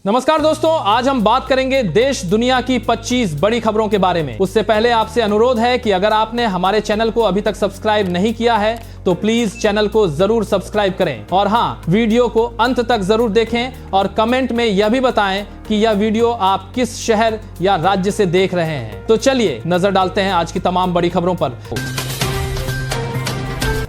नमस्कार दोस्तों, आज हम बात करेंगे देश दुनिया की 25 बड़ी खबरों के बारे में। उससे पहले आपसे अनुरोध है कि अगर आपने हमारे चैनल को अभी तक सब्सक्राइब नहीं किया है तो प्लीज चैनल को जरूर सब्सक्राइब करें और हाँ, वीडियो को अंत तक जरूर देखें और कमेंट में यह भी बताएं कि यह वीडियो आप किस शहर या राज्य से देख रहे हैं। तो चलिए नजर डालते हैं आज की तमाम बड़ी खबरों पर।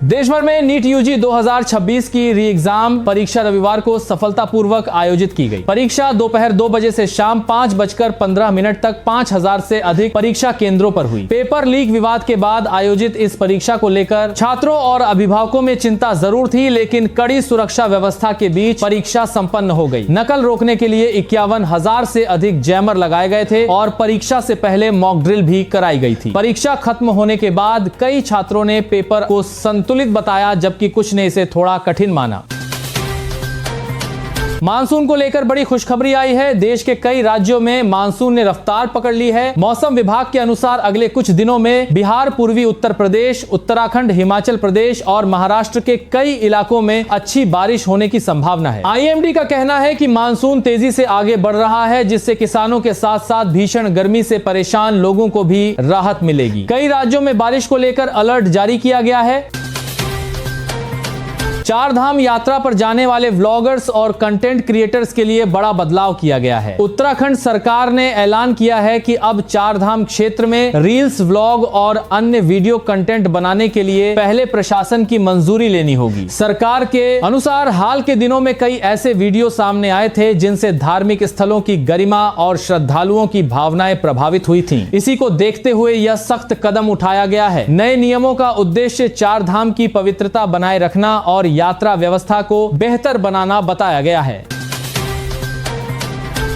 देश भर में नीट यूजी 2026 की री एग्जाम परीक्षा रविवार को सफलतापूर्वक आयोजित की गई। परीक्षा दोपहर 2 बजे से शाम 5:15 तक 5000 से अधिक परीक्षा केंद्रों पर हुई। पेपर लीक विवाद के बाद आयोजित इस परीक्षा को लेकर छात्रों और अभिभावकों में चिंता जरूर थी, लेकिन कड़ी सुरक्षा व्यवस्था के बीच परीक्षा संपन्न हो गई। नकल रोकने के लिए 51,000 से अधिक जैमर लगाए गए थे और परीक्षा से पहले मॉक ड्रिल भी कराई गई थी। परीक्षा खत्म होने के बाद कई छात्रों ने पेपर को संतुलित बताया, जबकि कुछ ने इसे थोड़ा कठिन माना। मानसून को लेकर बड़ी खुशखबरी आई है। देश के कई राज्यों में मानसून ने रफ्तार पकड़ ली है। मौसम विभाग के अनुसार अगले कुछ दिनों में बिहार, पूर्वी उत्तर प्रदेश, उत्तराखंड, हिमाचल प्रदेश और महाराष्ट्र के कई इलाकों में अच्छी बारिश होने की संभावना है। आईएमडी का कहना है कि मानसून तेजी से आगे बढ़ रहा है, जिससे किसानों के साथ साथ भीषण गर्मी से परेशान लोगों को भी राहत मिलेगी। कई राज्यों में बारिश को लेकर अलर्ट जारी किया गया है। चार धाम यात्रा पर जाने वाले व्लॉगर्स और कंटेंट क्रिएटर्स के लिए बड़ा बदलाव किया गया है। उत्तराखंड सरकार ने ऐलान किया है कि अब चार धाम क्षेत्र में रील्स, व्लॉग और अन्य वीडियो कंटेंट बनाने के लिए पहले प्रशासन की मंजूरी लेनी होगी। सरकार के अनुसार हाल के दिनों में कई ऐसे वीडियो सामने आए थे जिनसे धार्मिक स्थलों की गरिमा और श्रद्धालुओं की भावनाएं प्रभावित हुई थीं। इसी को देखते हुए यह सख्त कदम उठाया गया है। नए नियमों का उद्देश्य चार धाम की पवित्रता बनाए रखना और यात्रा व्यवस्था को बेहतर बनाना बताया गया है।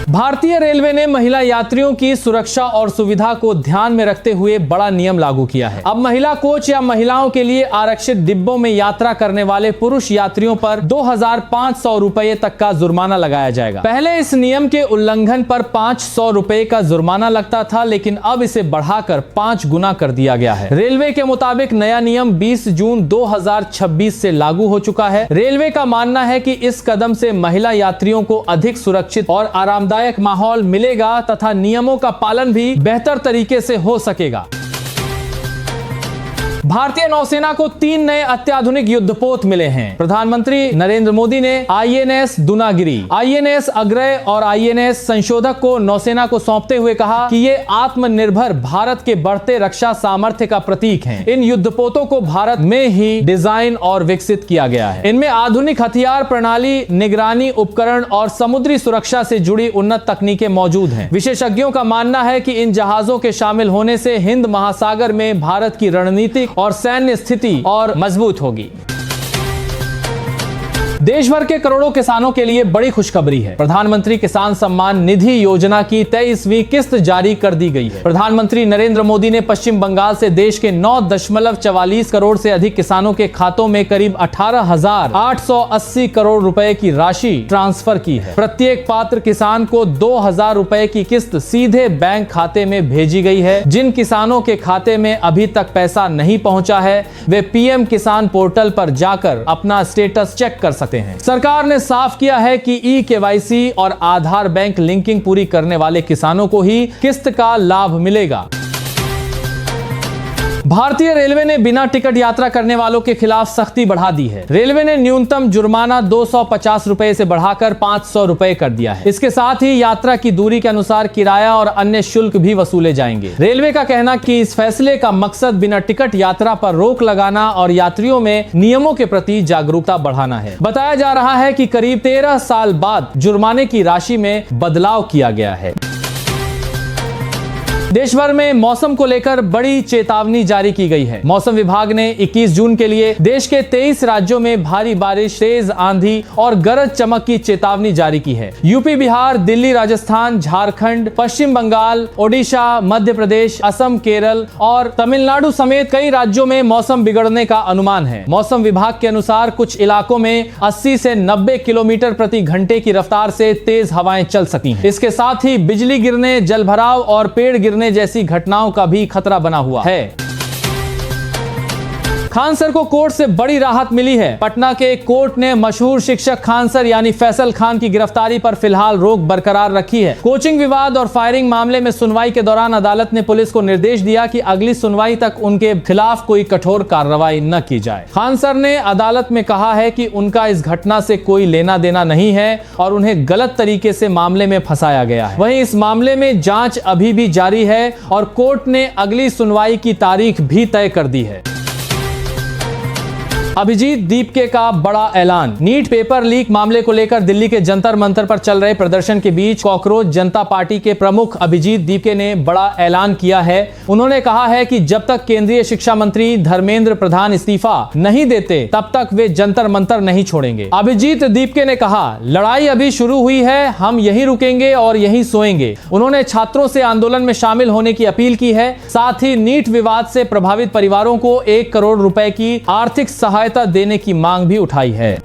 भारतीय रेलवे ने महिला यात्रियों की सुरक्षा और सुविधा को ध्यान में रखते हुए बड़ा नियम लागू किया है। अब महिला कोच या महिलाओं के लिए आरक्षित डिब्बों में यात्रा करने वाले पुरुष यात्रियों पर 2,500 रुपए तक का जुर्माना लगाया जाएगा। पहले इस नियम के उल्लंघन पर 500 रुपए का जुर्माना लगता था, लेकिन अब इसे बढ़ाकर 5 गुना कर दिया गया है। रेलवे के मुताबिक नया नियम 20 जून 2026 से लागू हो चुका है। रेलवे का मानना है कि इस कदम से महिला यात्रियों को अधिक सुरक्षित और आरामदायक माहौल मिलेगा तथा नियमों का पालन भी बेहतर तरीके से हो सकेगा। भारतीय नौसेना को 3 नए अत्याधुनिक युद्धपोत मिले हैं। प्रधानमंत्री नरेंद्र मोदी ने आईएनएस दुनागिरी, आईएनएस अग्रय और आईएनएस संशोधक को नौसेना को सौंपते हुए कहा कि ये आत्मनिर्भर भारत के बढ़ते रक्षा सामर्थ्य का प्रतीक हैं। इन युद्धपोतों को भारत में ही डिजाइन और विकसित किया गया है। इनमें आधुनिक हथियार प्रणाली, निगरानी उपकरण और समुद्री सुरक्षा से जुड़ी उन्नत तकनीकें मौजूद हैं। विशेषज्ञों का मानना है कि इन जहाजों के शामिल होने से हिंद महासागर में भारत की रणनीतिक और सैन्य स्थिति और मजबूत होगी। देश भर के करोड़ों किसानों के लिए बड़ी खुशखबरी है। प्रधानमंत्री किसान सम्मान निधि योजना की 23वीं किस्त जारी कर दी गई है। प्रधानमंत्री नरेंद्र मोदी ने पश्चिम बंगाल से देश के 9.44 करोड़ से अधिक किसानों के खातों में करीब 18,880 करोड़ रुपए की राशि ट्रांसफर की है। प्रत्येक पात्र किसान को 2,000 रुपए की किस्त सीधे बैंक खाते में भेजी गई है। जिन किसानों के खाते में अभी तक पैसा नहीं पहुंचा है, वे पीएम किसान पोर्टल पर जाकर अपना स्टेटस चेक कर सकते हैं। सरकार ने साफ किया है कि ई-केवाईसी और आधार बैंक लिंकिंग पूरी करने वाले किसानों को ही किस्त का लाभ मिलेगा। भारतीय रेलवे ने बिना टिकट यात्रा करने वालों के खिलाफ सख्ती बढ़ा दी है। रेलवे ने न्यूनतम जुर्माना 250 रुपए से बढ़ाकर 500 रुपए कर दिया है। इसके साथ ही यात्रा की दूरी के अनुसार किराया और अन्य शुल्क भी वसूले जाएंगे। रेलवे का कहना कि इस फैसले का मकसद बिना टिकट यात्रा पर रोक लगाना और यात्रियों में नियमों के प्रति जागरूकता बढ़ाना है। बताया जा रहा है कि करीब 13 साल बाद जुर्माने की राशि में बदलाव किया गया है। देश भर में मौसम को लेकर बड़ी चेतावनी जारी की गई है। मौसम विभाग ने 21 जून के लिए देश के 23 राज्यों में भारी बारिश, तेज आंधी और गरज चमक की चेतावनी जारी की है। यूपी, बिहार, दिल्ली, राजस्थान, झारखंड, पश्चिम बंगाल, ओडिशा, मध्य प्रदेश, असम, केरल और तमिलनाडु समेत कई राज्यों में मौसम बिगड़ने का अनुमान है। मौसम विभाग के अनुसार कुछ इलाकों में 80 से 90 किलोमीटर प्रति घंटे की रफ्तार से तेज हवाएं चल सकती हैं। इसके साथ ही बिजली गिरने, जलभराव और पेड़ गिरने जैसी घटनाओं का भी खतरा बना हुआ है। खान सर को कोर्ट से बड़ी राहत मिली है। पटना के कोर्ट ने मशहूर शिक्षक खान सर यानी फैसल खान की गिरफ्तारी पर फिलहाल रोक बरकरार रखी है। कोचिंग विवाद और फायरिंग मामले में सुनवाई के दौरान अदालत ने पुलिस को निर्देश दिया कि अगली सुनवाई तक उनके खिलाफ कोई कठोर कार्रवाई न की जाए। खान सर ने अदालत में कहा है कि उनका इस घटना से कोई लेना देना नहीं है और उन्हें गलत तरीके से मामले में फंसाया गया है। वहीं इस मामले में जांच अभी भी जारी है और कोर्ट ने अगली सुनवाई की तारीख भी तय कर दी है। अभिजीत दीपके का बड़ा ऐलान। नीट पेपर लीक मामले को लेकर दिल्ली के जंतर मंतर पर चल रहे प्रदर्शन के बीच कॉकरोच जनता पार्टी के प्रमुख अभिजीत दीपके ने बड़ा ऐलान किया है। उन्होंने कहा है कि जब तक केंद्रीय शिक्षा मंत्री धर्मेंद्र प्रधान इस्तीफा नहीं देते तब तक वे जंतर मंतर नहीं छोड़ेंगे। अभिजीत दीपके ने कहा, लड़ाई अभी शुरू हुई है, हम यहीं रुकेंगे और यहीं सोएंगे। उन्होंने छात्रों से आंदोलन में शामिल होने की अपील की है। साथ ही नीट विवाद से प्रभावित परिवारों को 1 करोड़ रुपए की आर्थिक सहायता देने की मांग भी उठाई है।